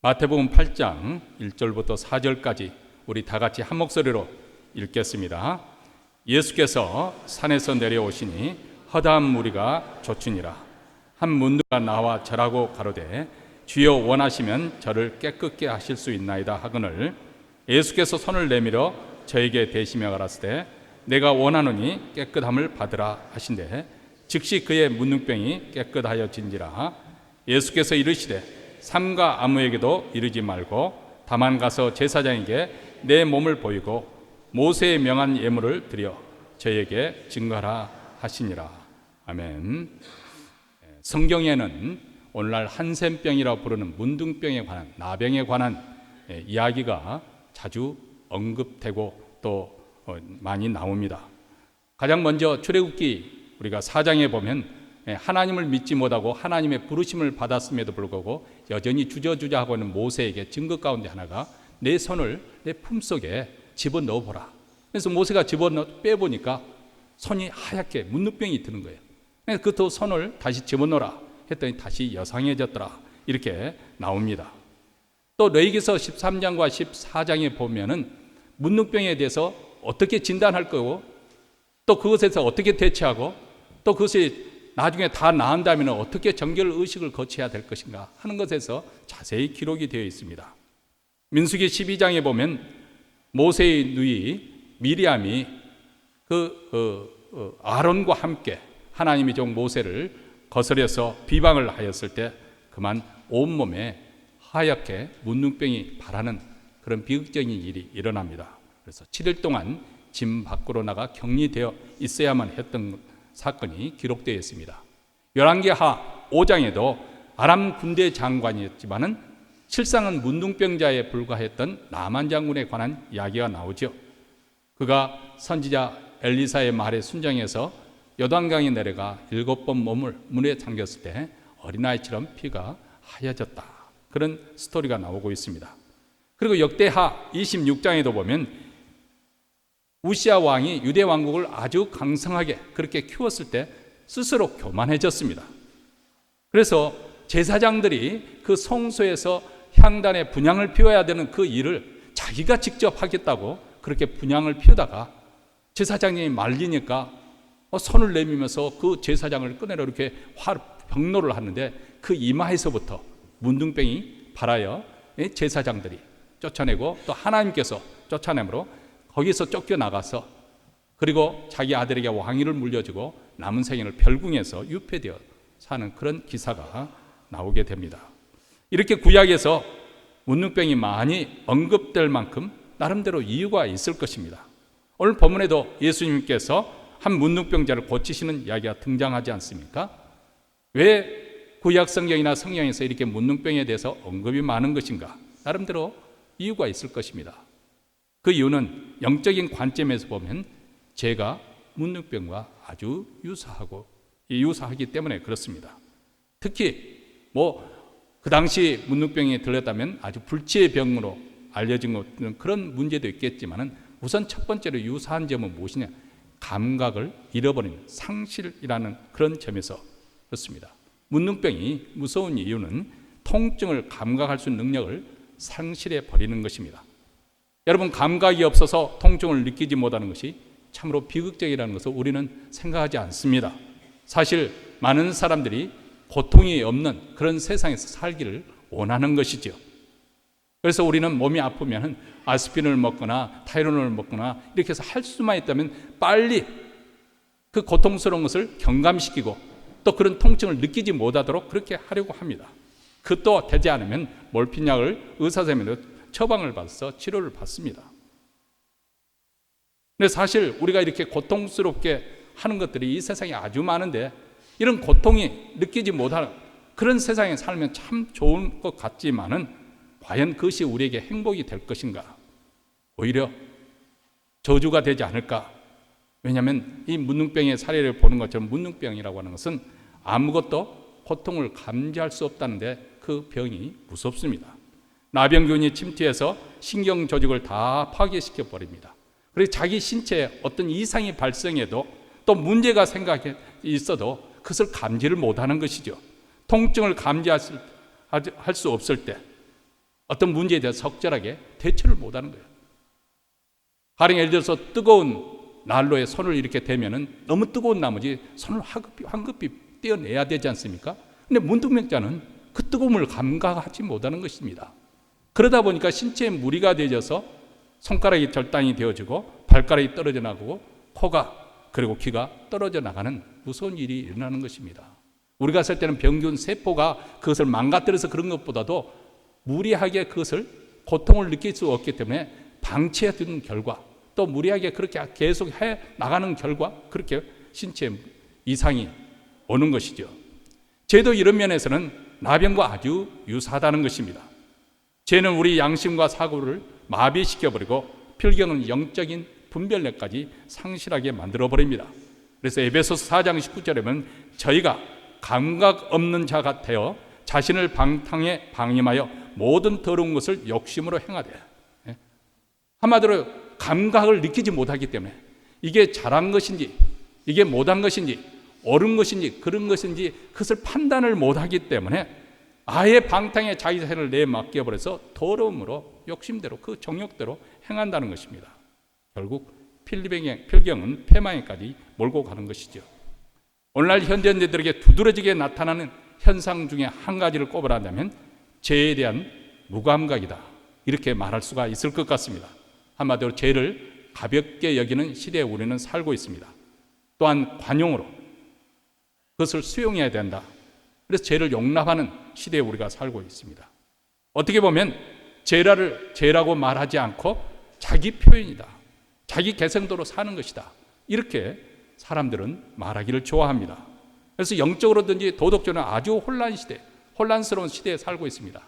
마태복음 8장 1절부터 4절까지 우리 다 같이 한 목소리로 읽겠습니다. 예수께서 산에서 내려오시니 허다한 무리가 좇으니라. 한 문둥이가 나와 절하고 가로되 주여 원하시면 저를 깨끗게 하실 수 있나이다 하거늘 예수께서 손을 내밀어 저에게 대시며 가라사대 내가 원하노니 깨끗함을 받으라 하신대 즉시 그의 문둥병이 깨끗하여진지라. 예수께서 이르시되 삼가 아무에게도 이르지 말고 다만 가서 제사장에게 내 몸을 보이고 모세의 명한 예물을 드려 저에게 증거하라 하시니라. 아멘. 성경에는 오늘날 한센병이라고 부르는 문둥병에 관한, 나병에 관한 이야기가 자주 언급되고 또 많이 나옵니다. 가장 먼저 출애굽기 우리가 4장에 보면 하나님을 믿지 못하고 하나님의 부르심을 받았음에도 불구하고 여전히 주저주저하고 있는 모세에게 증거 가운데 하나가 내 손을 내 품속에 집어넣어 보라. 그래서 모세가 빼보니까 손이 하얗게 문둥병이 드는 거예요. 그래서 그 손을 다시 집어넣어라 했더니 다시 여상해졌더라 이렇게 나옵니다. 또 레위기서 13장과 14장에 보면은 문둥병에 대해서 어떻게 진단할 거고 또 그것에서 어떻게 대처하고 또 그것이 나중에 다 나은 다음에 어떻게 정결의식을 거쳐야 될 것인가 하는 것에서 자세히 기록이 되어 있습니다. 민수기 12장에 보면 모세의 누이 미리암이 아론과 함께 하나님의 종 모세를 거스려서 비방을 하였을 때 그만 온몸에 하얗게 문둥병이 발하는 그런 비극적인 일이 일어납니다. 그래서 7일 동안 집 밖으로 나가 격리되어 있어야만 했던 사건이 기록되어 있습니다. 열왕기하 5장에도 아람 군대 장관이었지만은 실상은 문둥병자에 불과했던 나만 장군에 관한 이야기가 나오죠. 그가 선지자 엘리사의 말에 순종해서 요단강에 내려가 7번 몸을 물에 잠겼을 때 어린아이처럼 피가 하얘졌다. 그런 스토리가 나오고 있습니다. 그리고 역대하 26장에도 보면 우시아 왕이 유대 왕국을 아주 강성하게 그렇게 키웠을 때 스스로 교만해졌습니다. 그래서 제사장들이 그 성소에서 향단에 분향을 피워야 되는 그 일을 자기가 직접 하겠다고 그렇게 분향을 피우다가 제사장이 말리니까 손을 내밀면서 그 제사장을 꺼내려 이렇게 병로를 하는데 그 이마에서부터 문둥병이 발하여 제사장들이 쫓아내고 또 하나님께서 쫓아내므로 거기서 쫓겨나가서 그리고 자기 아들에게 왕위를 물려주고 남은 생애를 별궁에서 유폐되어 사는 그런 기사가 나오게 됩니다. 이렇게 구약에서 문둥병이 많이 언급될 만큼 나름대로 이유가 있을 것입니다. 오늘 본문에도 예수님께서 한 문둥병자를 고치시는 이야기가 등장하지 않습니까? 왜 구약 성경이나 성경에서 이렇게 문둥병에 대해서 언급이 많은 것인가? 나름대로 이유가 있을 것입니다. 그 이유는 영적인 관점에서 보면 죄가 문둥병과 아주 유사하기 때문에 그렇습니다. 특히 그 당시 문둥병에 들렸다면 아주 불치의 병으로 알려진 것은 그런 문제도 있겠지만은 우선 첫 번째로 유사한 점은 무엇이냐? 감각을 잃어버리는 상실이라는 그런 점에서 그렇습니다. 문둥병이 무서운 이유는 통증을 감각할 수 있는 능력을 상실해 버리는 것입니다. 여러분, 감각이 없어서 통증을 느끼지 못하는 것이 참으로 비극적이라는 것을 우리는 생각하지 않습니다. 사실 많은 사람들이 고통이 없는 그런 세상에서 살기를 원하는 것이죠. 그래서 우리는 몸이 아프면 아스피린을 먹거나 타이레놀을 먹거나 이렇게 해서 할 수만 있다면 빨리 그 고통스러운 것을 경감시키고 또 그런 통증을 느끼지 못하도록 그렇게 하려고 합니다. 그것도 되지 않으면 몰핀약을 의사 선생님한테 처방을 받아서 치료를 받습니다. 근데 사실 우리가 이렇게 고통스럽게 하는 것들이 이 세상에 아주 많은데 이런 고통이 느끼지 못하는 그런 세상에 살면 참 좋은 것 같지만은 과연 그것이 우리에게 행복이 될 것인가? 오히려 저주가 되지 않을까? 왜냐하면 이 문둥병의 사례를 보는 것처럼 문둥병이라고 하는 것은 아무것도 고통을 감지할 수 없다는데 그 병이 무섭습니다. 나병균이 침투해서 신경 조직을 다 파괴시켜 버립니다. 그리고 자기 신체에 어떤 이상이 발생해도 또 문제가 생각해 있어도 그것을 감지를 못하는 것이죠. 통증을 감지할 수 없을 때 어떤 문제에 대해서 적절하게 대처를 못하는 거예요. 가령 예를 들어서 뜨거운 난로에 손을 이렇게 대면은 너무 뜨거운 나머지 손을 황급히 떼어내야 되지 않습니까? 근데 문득명자는 그 뜨거움을 감각하지 못하는 것입니다. 그러다 보니까 신체에 무리가 되어져서 손가락이 절단이 되어지고 발가락이 떨어져 나가고 코가 그리고 귀가 떨어져 나가는 무서운 일이 일어나는 것입니다. 우리가 쓸 때는 병균 세포가 그것을 망가뜨려서 그런 것보다도 무리하게 그것을 고통을 느낄 수 없기 때문에 방치해 두는 결과, 또 무리하게 그렇게 계속 해 나가는 결과 그렇게 신체에 이상이 오는 것이죠. 죄도 이런 면에서는 나병과 아주 유사하다는 것입니다. 죄는 우리 양심과 사고를 마비시켜버리고 필경은 영적인 분별력까지 상실하게 만들어버립니다. 그래서 에베소서 4장 19절에 보면 저희가 감각 없는 자 같아요 자신을 방탕에 방임하여 모든 더러운 것을 욕심으로 행하되, 한마디로 감각을 느끼지 못하기 때문에 이게 잘한 것인지 이게 못한 것인지 옳은 것인지 그런 것인지 그것을 판단을 못하기 때문에 아예 방탕에 자기 자신을 내맡겨버려서 더러움으로 욕심대로 그 정욕대로 행한다는 것입니다. 결국 필경은 폐망에까지 몰고 가는 것이죠. 오늘날 현대인들에게 두드러지게 나타나는 현상 중에 한 가지를 꼽으라면 죄에 대한 무감각이다, 이렇게 말할 수가 있을 것 같습니다. 한마디로 죄를 가볍게 여기는 시대에 우리는 살고 있습니다. 또한 관용으로 그것을 수용해야 된다, 그래서 죄를 용납하는 시대에 우리가 살고 있습니다. 어떻게 보면 죄라고 말하지 않고 자기 표현이다, 자기 개성대로 사는 것이다, 이렇게 사람들은 말하기를 좋아합니다. 그래서 영적으로든지 도덕적으로 아주 혼란스러운 시대에 살고 있습니다.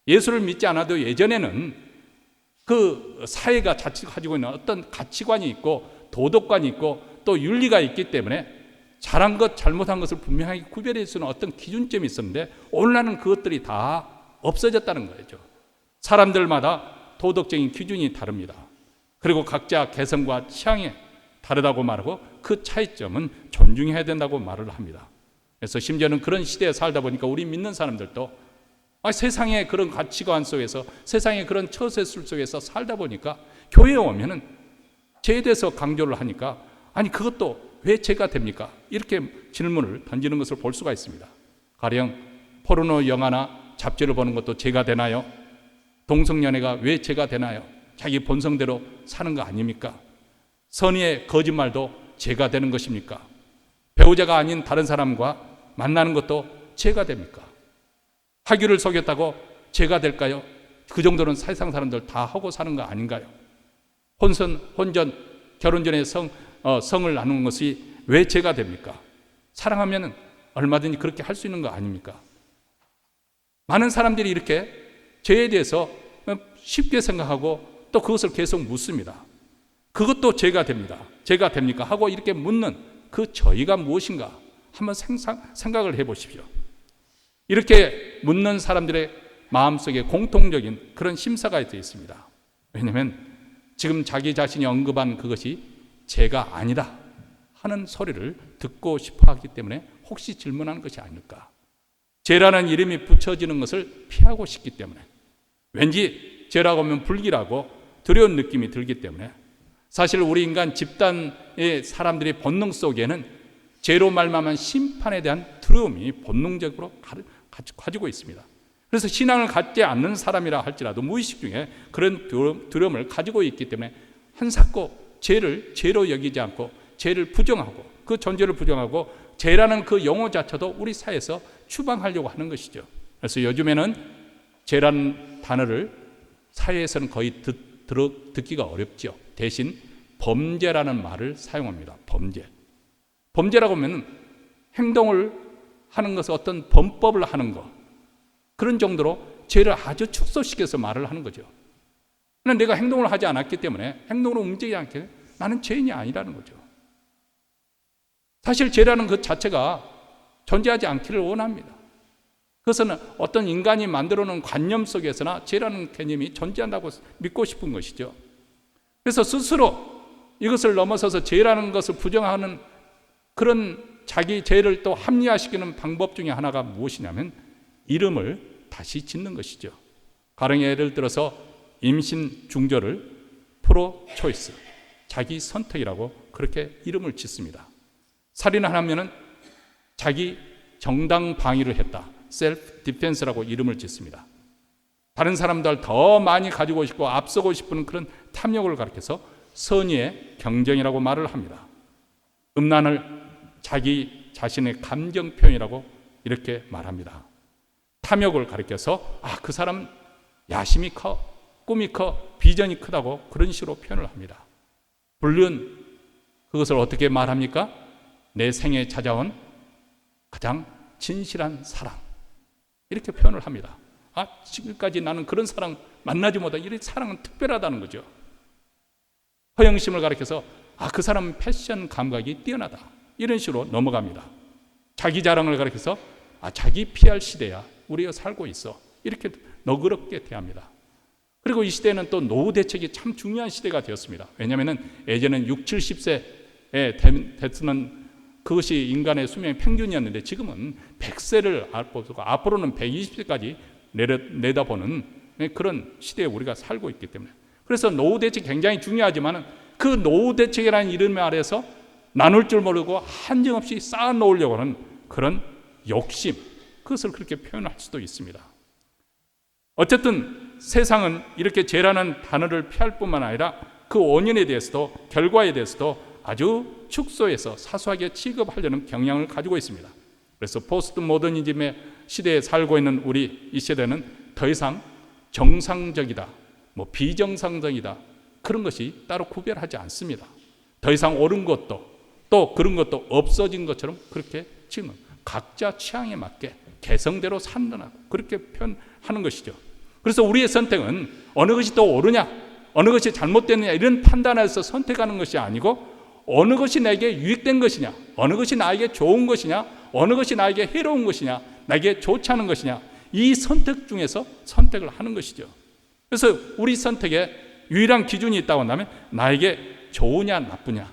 예수를 믿지 않아도 예전에는 그 사회가 가지고 있는 어떤 가치관이 있고 도덕관이 있고 또 윤리가 있기 때문에 잘한 것 잘못한 것을 분명하게 구별할 수 있는 어떤 기준점이 있었는데 오늘날은 그것들이 다 없어졌다는 거죠. 사람들마다 도덕적인 기준이 다릅니다. 그리고 각자 개성과 취향이 다르다고 말하고 그 차이점은 존중해야 된다고 말을 합니다. 그래서 심지어는 그런 시대에 살다 보니까 우리 믿는 사람들도 세상의 그런 가치관 속에서 세상의 그런 처세술 속에서 살다 보니까 교회에 오면은 죄에 대해서 강조를 하니까 아니 그것도 왜 죄가 됩니까? 이렇게 질문을 던지는 것을 볼 수가 있습니다. 가령 포르노 영화나 잡지를 보는 것도 죄가 되나요? 동성연애가 왜 죄가 되나요? 자기 본성대로 사는 거 아닙니까? 선의의 거짓말도 죄가 되는 것입니까? 배우자가 아닌 다른 사람과 만나는 것도 죄가 됩니까? 사귀를 속였다고 죄가 될까요? 그 정도는 세상 사람들 다 하고 사는 거 아닌가요? 혼전, 결혼 전에 성을 나누는 것이 왜 죄가 됩니까? 사랑하면 얼마든지 그렇게 할 수 있는 거 아닙니까? 많은 사람들이 이렇게 죄에 대해서 쉽게 생각하고 또 그것을 계속 묻습니다. 그것도 죄가 됩니다. 죄가 됩니까? 하고 이렇게 묻는 그 저희가 무엇인가 한번 생각을 해보십시오. 이렇게 묻는 사람들의 마음속에 공통적인 그런 심사가 되어 있습니다. 왜냐하면 지금 자기 자신이 언급한 그것이 죄가 아니다 하는 소리를 듣고 싶어 하기 때문에 혹시 질문하는 것이 아닐까. 죄라는 이름이 붙여지는 것을 피하고 싶기 때문에, 왠지 죄라고 하면 불길하고 두려운 느낌이 들기 때문에, 사실 우리 인간 집단의 사람들의 본능 속에는 죄로 말미암은 심판에 대한 두려움이 본능적으로 가지고 있습니다. 그래서 신앙을 갖지 않는 사람이라 할지라도 무의식 중에 그런 두려움을 가지고 있기 때문에 한사코 죄를 죄로 여기지 않고 죄를 부정하고 그 존재를 부정하고 죄라는 그 용어 자체도 우리 사회에서 추방하려고 하는 것이죠. 그래서 요즘에는 죄라는 단어를 사회에서는 거의 듣기가 어렵죠. 대신 범죄라는 말을 사용합니다. 범죄라고 하면 행동을 하는 것은 어떤 범법을 하는 것, 그런 정도로 죄를 아주 축소시켜서 말을 하는 거죠. 그런데 내가 행동을 하지 않았기 때문에, 행동으로 움직이지 않기 때문에 나는 죄인이 아니라는 거죠. 사실 죄라는 것 자체가 존재하지 않기를 원합니다. 그것은 어떤 인간이 만들어 놓은 관념 속에서나 죄라는 개념이 존재한다고 믿고 싶은 것이죠. 그래서 스스로 이것을 넘어서서 죄라는 것을 부정하는 그런 자기 죄를 또 합리화시키는 방법 중에 하나가 무엇이냐면 이름을 다시 짓는 것이죠. 가령 예를 들어서 임신 중절을 프로 초이스, 자기 선택이라고 그렇게 이름을 짓습니다. 살인을 하면은 자기 정당 방위를 했다, 셀프 디펜스라고 이름을 짓습니다. 다른 사람들 더 많이 가지고 싶고 앞서고 싶은 그런 탐욕을 가리켜서 선의의 경쟁이라고 말을 합니다. 음란을 자기 자신의 감정 표현이라고 이렇게 말합니다. 탐욕을 가리켜서 그 사람 야심이 커, 꿈이 커, 비전이 크다고 그런 식으로 표현을 합니다. 물론 그것을 어떻게 말합니까? 내 생에 찾아온 가장 진실한 사랑, 이렇게 표현을 합니다. 지금까지 나는 그런 사랑 만나지 못한 이런 사랑은 특별하다는 거죠. 허영심을 가리켜서 그 사람은 패션 감각이 뛰어나다, 이런 식으로 넘어갑니다. 자기 자랑을 가리켜서 자기 PR 시대야, 우리가 살고 있어, 이렇게 너그럽게 대합니다. 그리고 이 시대는 또 노후 대책이 참 중요한 시대가 되었습니다. 왜냐하면 예전에는 60, 70세에 됐으면 그것이 인간의 수명의 평균이었는데 지금은 100세를 앞으로는 120세까지 내다보는 그런 시대에 우리가 살고 있기 때문에, 그래서 노후 대책이 굉장히 중요하지만 그 노후 대책이라는 이름 아래서 나눌 줄 모르고 한정없이 쌓아 놓으려고 하는 그런 욕심, 그것을 그렇게 표현할 수도 있습니다. 어쨌든 세상은 이렇게 죄라는 단어를 피할 뿐만 아니라 그 원인에 대해서도 결과에 대해서도 아주 축소해서 사소하게 취급하려는 경향을 가지고 있습니다. 그래서 포스트 모더니즘의 시대에 살고 있는 우리 이 세대는 더 이상 정상적이다, 비정상적이다, 그런 것이 따로 구별하지 않습니다. 더 이상 옳은 것도 또 그런 것도 없어진 것처럼 그렇게 지금 각자 취향에 맞게 개성대로 산다고 그렇게 표현하는 것이죠. 그래서 우리의 선택은 어느 것이 더 옳으냐, 어느 것이 잘못됐느냐 이런 판단에서 선택하는 것이 아니고 어느 것이 나에게 유익된 것이냐, 어느 것이 나에게 좋은 것이냐, 어느 것이 나에게 해로운 것이냐, 나에게 좋지 않은 것이냐, 이 선택 중에서 선택을 하는 것이죠. 그래서 우리 선택에 유일한 기준이 있다고 한다면 나에게 좋으냐 나쁘냐,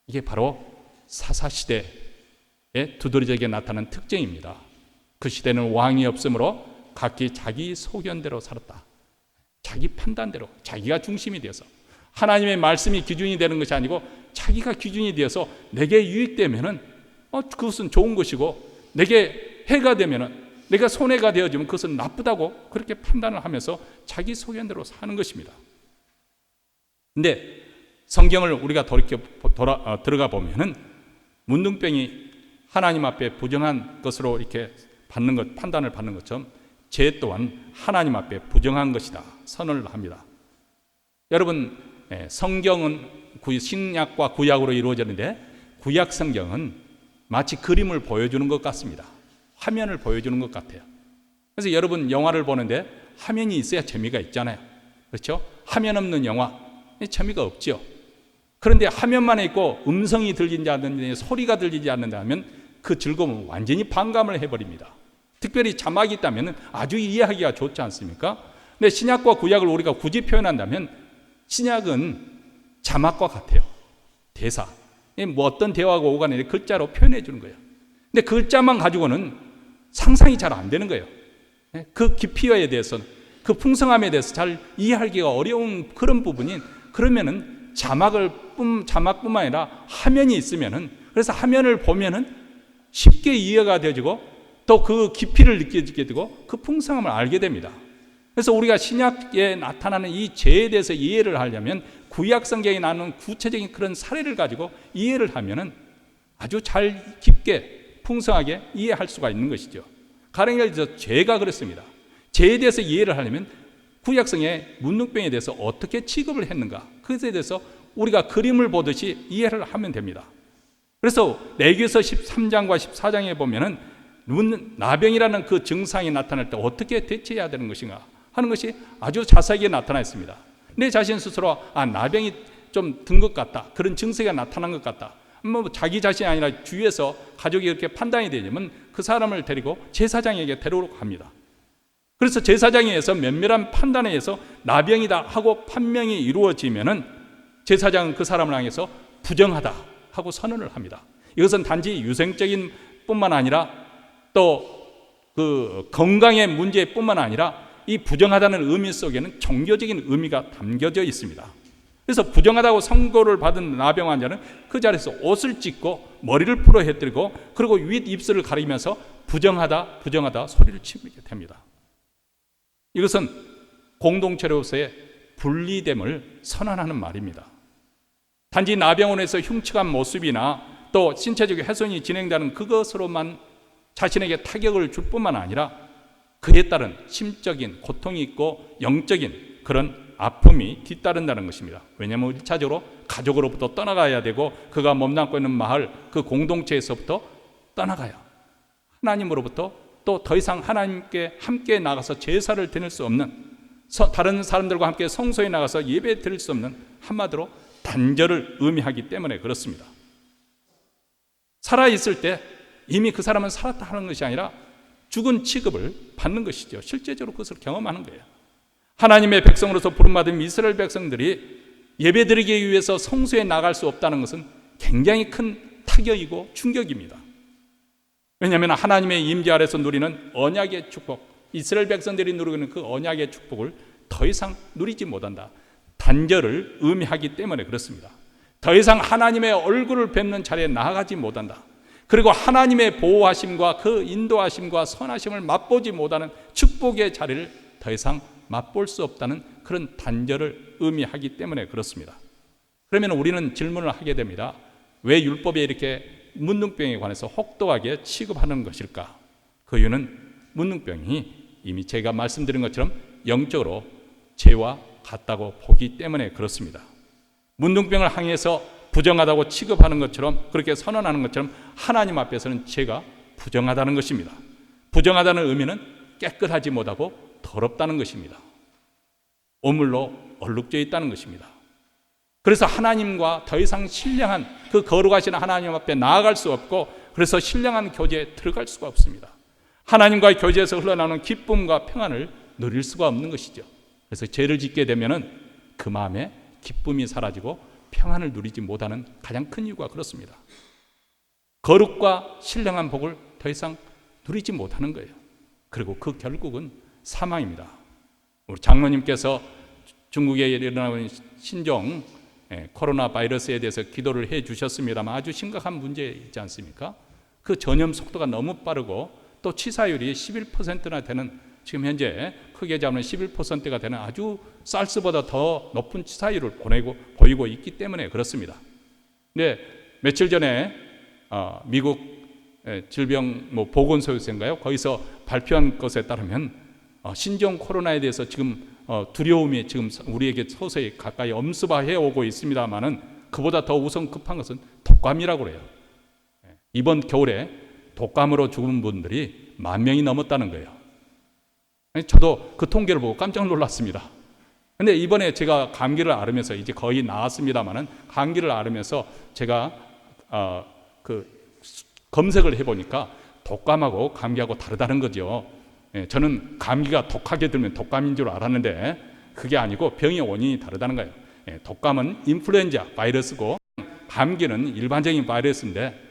이게 바로 사사시대에 두드러지게 나타나는 특징입니다. 그 시대는 왕이 없으므로 각기 자기 소견대로 살았다. 자기 판단대로, 자기가 중심이 되어서 하나님의 말씀이 기준이 되는 것이 아니고 자기가 기준이 되어서 내게 유익되면은 그것은 좋은 것이고 내게 해가 되면은, 내가 손해가 되어지면 그것은 나쁘다고 그렇게 판단을 하면서 자기 소견대로 사는 것입니다. 근데 성경을 우리가 들어가 보면은 문둥병이 하나님 앞에 부정한 것으로 이렇게 판단을 받는 것처럼 죄 또한 하나님 앞에 부정한 것이다 선언을 합니다. 여러분, 성경은 신약과 구약으로 이루어졌는데 구약 성경은 마치 그림을 보여주는 것 같습니다. 화면을 보여주는 것 같아요. 그래서 여러분 영화를 보는데 화면이 있어야 재미가 있잖아요. 그렇죠? 화면 없는 영화 재미가 없죠. 그런데 화면만 있고 음성이 들리지 않는데, 소리가 들리지 않는다면 그 즐거움은 완전히 반감을 해버립니다. 특별히 자막이 있다면 아주 이해하기가 좋지 않습니까? 근데 신약과 구약을 우리가 굳이 표현한다면 신약은 자막과 같아요. 대사, 어떤 대화가 오가는 글자로 표현해 주는 거예요. 근데 그 글자만 가지고는 상상이 잘 안 되는 거예요. 그 깊이에 대해서는, 그 풍성함에 대해서 잘 이해하기가 어려운 그런 부분이, 그러면은 자막뿐만 아니라 화면이 있으면은, 그래서 화면을 보면은 쉽게 이해가 되어지고 또 그 깊이를 느끼게 되고 그 풍성함을 알게 됩니다. 그래서 우리가 신약에 나타나는 이 죄에 대해서 이해를 하려면 구약 성경에 나오는 구체적인 그런 사례를 가지고 이해를 하면은 아주 잘 깊게 풍성하게 이해할 수가 있는 것이죠. 가령 예를 들어서 죄가 그렇습니다. 죄에 대해서 이해를 하려면 구약성의 문둥병에 대해서 어떻게 취급을 했는가, 그것에 대해서 우리가 그림을 보듯이 이해를 하면 됩니다. 그래서 레위기서 13장과 14장에 보면은 나병이라는 그 증상이 나타날 때 어떻게 대처해야 되는 것인가 하는 것이 아주 자세하게 나타나 있습니다. 내 자신 스스로 나병이 좀 든 것 같다, 그런 증세가 나타난 것 같다, 자기 자신이 아니라 주위에서 가족이 이렇게 판단이 되면 그 사람을 데리고 제사장에게 데려오고 합니다. 그래서 제사장에 의해서 면밀한 판단에 의해서 나병이다 하고 판명이 이루어지면은 제사장은 그 사람을 향해서 부정하다 하고 선언을 합니다. 이것은 단지 유생적인 뿐만 아니라 또 그 건강의 문제뿐만 아니라 이 부정하다는 의미 속에는 종교적인 의미가 담겨져 있습니다. 그래서 부정하다고 선고를 받은 나병 환자는 그 자리에서 옷을 찢고 머리를 풀어 헤뜨리고 그리고 윗 입술을 가리면서 부정하다 부정하다 소리를 치게 됩니다. 이것은 공동체로서의 분리됨을 선언하는 말입니다. 단지 나병원에서 흉측한 모습이나 또 신체적 훼손이 진행되는 그것으로만 자신에게 타격을 줄 뿐만 아니라 그에 따른 심적인 고통이 있고 영적인 그런 아픔이 뒤따른다는 것입니다. 왜냐하면 1차적으로 가족으로부터 떠나가야 되고 그가 몸담고 있는 마을 그 공동체에서부터 떠나가야 하나님으로부터 또 더 이상 하나님께 함께 나가서 제사를 드릴 수 없는 다른 사람들과 함께 성소에 나가서 예배 드릴 수 없는 한마디로 단절을 의미하기 때문에 그렇습니다. 살아있을 때 이미 그 사람은 살았다 하는 것이 아니라 죽은 취급을 받는 것이죠. 실제적으로 그것을 경험하는 거예요. 하나님의 백성으로서 부름받은 이스라엘 백성들이 예배드리기 위해서 성소에 나갈 수 없다는 것은 굉장히 큰 타격이고 충격입니다. 왜냐하면 하나님의 임재 아래서 누리는 언약의 축복, 이스라엘 백성들이 누리고 있는 그 언약의 축복을 더 이상 누리지 못한다. 단절을 의미하기 때문에 그렇습니다. 더 이상 하나님의 얼굴을 뵙는 자리에 나아가지 못한다. 그리고 하나님의 보호하심과 그 인도하심과 선하심을 맛보지 못하는 축복의 자리를 더 이상 맛볼 수 없다는 그런 단절을 의미하기 때문에 그렇습니다. 그러면 우리는 질문을 하게 됩니다. 왜 율법에 이렇게 문둥병에 관해서 혹독하게 취급하는 것일까? 그 이유는 문둥병이 이미 제가 말씀드린 것처럼 영적으로 죄와 같다고 보기 때문에 그렇습니다. 문둥병을 향해서 부정하다고 취급하는 것처럼 그렇게 선언하는 것처럼 하나님 앞에서는 죄가 부정하다는 것입니다. 부정하다는 의미는 깨끗하지 못하고 더럽다는 것입니다. 오물로 얼룩져 있다는 것입니다. 그래서 하나님과 더 이상 신령한 그 거룩하신 하나님 앞에 나아갈 수 없고 그래서 신령한 교제에 들어갈 수가 없습니다. 하나님과의 교제에서 흘러나오는 기쁨과 평안을 누릴 수가 없는 것이죠. 그래서 죄를 짓게 되면은 그 마음에 기쁨이 사라지고 평안을 누리지 못하는 가장 큰 이유가 그렇습니다. 거룩과 신령한 복을 더 이상 누리지 못하는 거예요. 그리고 그 결국은 사망입니다. 우리 장로님께서 중국에 일어나는 신종 코로나 바이러스에 대해서 기도를 해 주셨습니다만 아주 심각한 문제 있지 않습니까? 그 전염 속도가 너무 빠르고 또 치사율이 11%나 되는 지금 현재 크게 잡으면 11%가 되는 아주 사르스보다 더 높은 치사율을 보이고 있기 때문에 그렇습니다. 근데 며칠 전에 미국 질병 보건소에서인가요? 거기서 발표한 것에 따르면 신종 코로나에 대해서 지금 두려움이 지금 우리에게 서서히 가까이 엄습해 오고 있습니다만은 그보다 더 우선 급한 것은 독감이라고 그래요. 이번 겨울에 독감으로 죽은 분들이 10,000명이 넘었다는 거예요. 저도 그 통계를 보고 깜짝 놀랐습니다. 근데 이번에 제가 감기를 앓으면서 이제 거의 나았습니다만은 감기를 앓으면서 제가 검색을 해보니까 독감하고 감기하고 다르다는 거죠. 저는 감기가 독하게 들면 독감인 줄 알았는데 그게 아니고 병의 원인이 다르다는 거예요. 독감은 인플루엔자 바이러스고 감기는 일반적인 바이러스인데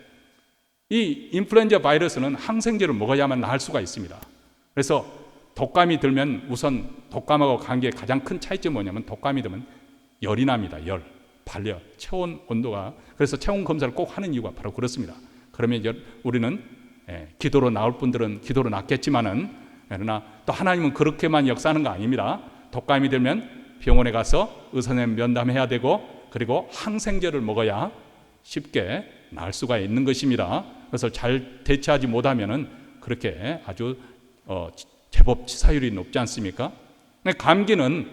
이 인플루엔자 바이러스는 항생제를 먹어야만 나을 수가 있습니다. 그래서 독감이 들면 우선 독감하고 감기의 가장 큰 차이점이 뭐냐면 독감이 들면 열이 납니다. 열, 발열, 체온 온도가. 그래서 체온 검사를 꼭 하는 이유가 바로 그렇습니다. 그러면 우리는 기도로 나올 분들은 기도로 낫겠지만은 그러나 또 하나님은 그렇게만 역사하는 거 아닙니다. 독감이 들면 병원에 가서 의사 선생님 면담해야 되고 그리고 항생제를 먹어야 쉽게 나을 수가 있는 것입니다. 그래서 잘 대처하지 못하면은 그렇게 아주 제법 치사율이 높지 않습니까? 근데 감기는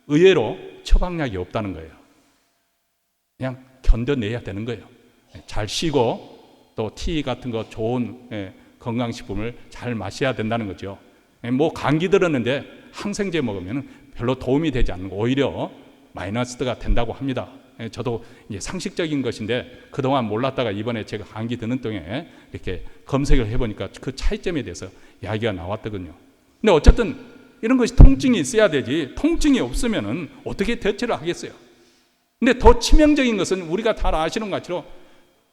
의외로 처방약이 없다는 거예요. 그냥 견뎌내야 되는 거예요. 잘 쉬고 또 티 같은 거 좋은 건강식품을 잘 마셔야 된다는 거죠. 뭐 감기 들었는데 항생제 먹으면 별로 도움이 되지 않는 거 오히려 마이너스가 된다고 합니다. 저도 이제 상식적인 것인데 그동안 몰랐다가 이번에 제가 감기 드는 동안 이렇게 검색을 해보니까 그 차이점에 대해서 이야기가 나왔더군요. 근데 어쨌든 이런 것이 통증이 있어야 되지 통증이 없으면은 어떻게 대처를 하겠어요? 근데 더 치명적인 것은 우리가 다 아시는 것처럼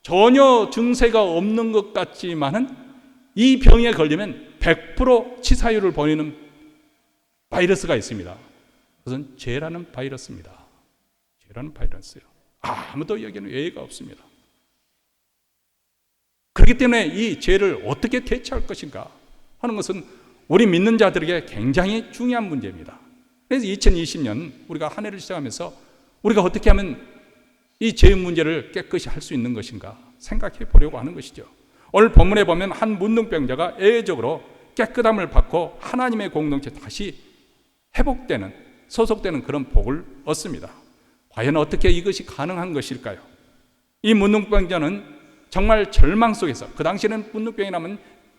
전혀 증세가 없는 것 같지만은 이 병에 걸리면 100% 치사율을 보이는 바이러스가 있습니다. 그것은 죄라는 바이러스입니다. 죄라는 바이러스예요. 아무도 여기는 예의가 없습니다. 그렇기 때문에 이 죄를 어떻게 대처할 것인가 하는 것은 우리 믿는 자들에게 굉장히 중요한 문제입니다. 그래서 2020년 우리가 한 해를 시작하면서 우리가 어떻게 하면 이 죄의 문제를 깨끗이 할 수 있는 것인가 생각해 보려고 하는 것이죠. 오늘 본문에 보면 한 문둥병자가 예외적으로 깨끗함을 받고 하나님의 공동체 다시 회복되는, 소속되는 그런 복을 얻습니다. 과연 어떻게 이것이 가능한 것일까요? 이 문둥병자는 정말 절망 속에서, 그 당시에는 문둥병이라면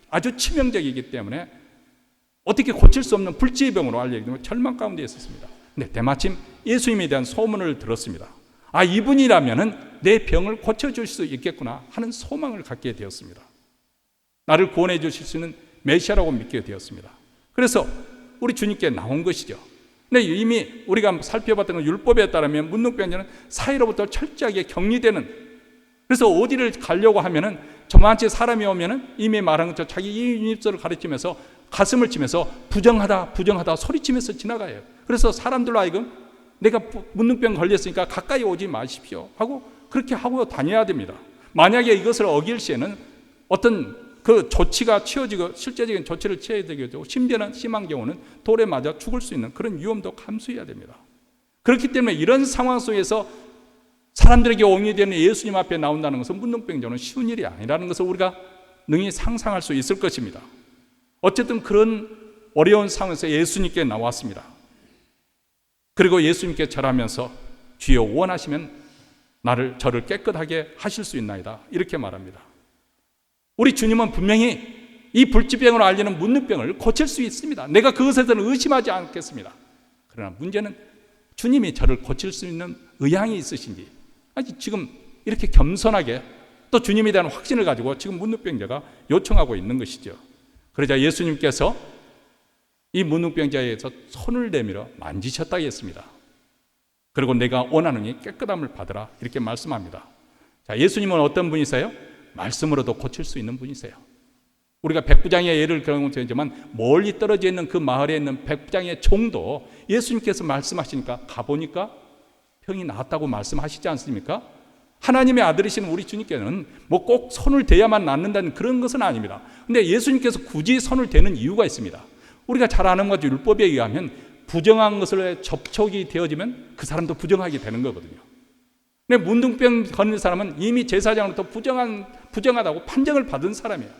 아주 치명적이기 때문에 어떻게 고칠 수 없는 불치병으로 알려지기 때문에 절망 가운데 있었습니다. 근데 때마침 예수님에 대한 소문을 들었습니다. 이분이라면 내 병을 고쳐줄 수 있겠구나 하는 소망을 갖게 되었습니다. 나를 구원해 주실 수 있는 메시아라고 믿게 되었습니다. 그래서 우리 주님께 나온 것이죠. 근데 이미 우리가 살펴봤던 건 율법에 따르면 문둥병자는 사회로부터 철저하게 격리되는, 그래서 어디를 가려고 하면은 저만치 사람이 오면은 이미 말한 것처럼 자기 이입술을 가르치면서 가슴을 치면서 부정하다 부정하다 소리치면서 지나가요. 그래서 사람들로 하여금 내가 문둥병 걸렸으니까 가까이 오지 마십시오 하고 그렇게 하고 다녀야 됩니다. 만약에 이것을 어길 시에는 어떤 그 조치가 취해지고 실제적인 조치를 취해야 되고 심지어는 심한 경우는 돌에 맞아 죽을 수 있는 그런 위험도 감수해야 됩니다. 그렇기 때문에 이런 상황 속에서 사람들에게 옹이 되는 예수님 앞에 나온다는 것은 문둥병자는 쉬운 일이 아니라는 것을 우리가 능히 상상할 수 있을 것입니다. 어쨌든 그런 어려운 상황에서 예수님께 나왔습니다. 그리고 예수님께 절하면서 주여 원하시면 저를 깨끗하게 하실 수 있나이다 이렇게 말합니다. 우리 주님은 분명히 이 불치병으로 알리는 문둥병을 고칠 수 있습니다. 내가 그것에 대해서는 의심하지 않겠습니다. 그러나 문제는 주님이 저를 고칠 수 있는 의향이 있으신지, 지금 이렇게 겸손하게 또 주님에 대한 확신을 가지고 지금 문둥병자가 요청하고 있는 것이죠. 그러자 예수님께서 이 문둥병자에서 손을 내밀어 만지셨다고 했습니다. 그리고 내가 원하느니 깨끗함을 받으라 이렇게 말씀합니다. 자, 예수님은 어떤 분이세요? 말씀으로도 고칠 수 있는 분이세요. 우리가 백부장의 예를 들었지만 멀리 떨어져 있는 그 마을에 있는 백부장의 종도 예수님께서 말씀하시니까 가보니까 병이 나았다고 말씀하시지 않습니까? 하나님의 아들이신 우리 주님께는 뭐 꼭 손을 대야만 낫는다는 그런 것은 아닙니다. 근데 예수님께서 굳이 손을 대는 이유가 있습니다. 우리가 잘 아는 것처럼 율법에 의하면 부정한 것을 접촉이 되어지면 그 사람도 부정하게 되는 거거든요. 근데 문둥병 걸린 사람은 이미 제사장으로부터 부정하다고 판정을 받은 사람이에요.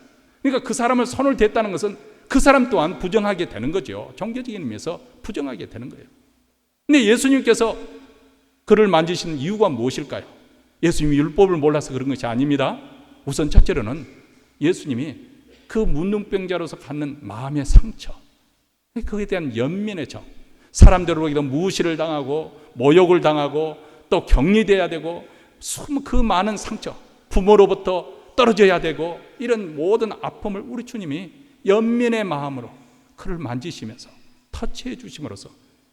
그러니까 그 사람을 손을 댔다는 것은 그 사람 또한 부정하게 되는 거죠. 종교적인 의미에서 부정하게 되는 거예요. 근데 예수님께서 그를 만지시는 이유가 무엇일까요? 예수님이 율법을 몰라서 그런 것이 아닙니다. 우선 첫째로는 예수님이 그 문둥병자로서 갖는 마음의 상처, 그에 대한 연민의 정, 사람들로부터 무시를 당하고 모욕을 당하고 또 격리돼야 되고 그 많은 상처, 부모로부터 떨어져야 되고 이런 모든 아픔을 우리 주님이 연민의 마음으로 그를 만지시면서 터치해 주심으로써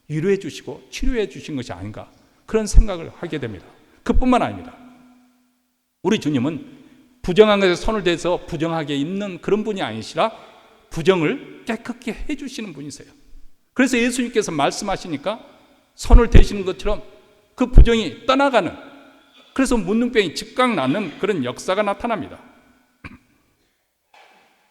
위로해 주시고 치료해 주신 것이 아닌가 그런 생각을 하게 됩니다. 그뿐만 아닙니다. 우리 주님은 부정한 것에 손을 대서 부정하게 입는 그런 분이 아니시라 부정을 깨끗게 해주시는 분이세요. 그래서 예수님께서 말씀하시니까 손을 대시는 것처럼 그 부정이 떠나가는, 그래서 문둥병이 즉각 낫는 그런 역사가 나타납니다.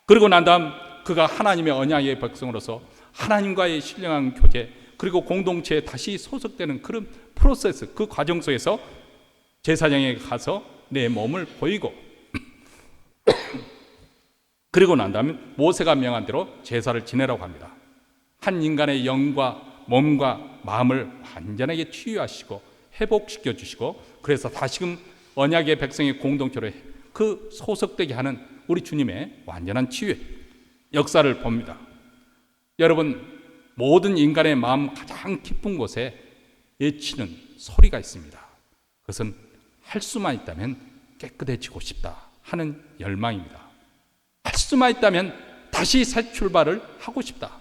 그리고 난 다음 그가 하나님의 언약의 백성으로서 하나님과의 신령한 교제 그리고 공동체에 다시 소속되는 그런 프로세스, 그 과정 속에서 제사장에게 가서 내 몸을 보이고 그리고 난 다음에 모세가 명한 대로 제사를 지내라고 합니다. 한 인간의 영과 몸과 마음을 완전하게 치유하시고 회복시켜 주시고 그래서 다시금 언약의 백성의 공동체로 그 소속되게 하는 우리 주님의 완전한 치유의 역사를 봅니다. 여러분, 모든 인간의 마음 가장 깊은 곳에 외치는 소리가 있습니다. 그것은 할 수만 있다면 깨끗해지고 싶다 하는 열망입니다. 할 수만 있다면 다시 새 출발을 하고 싶다.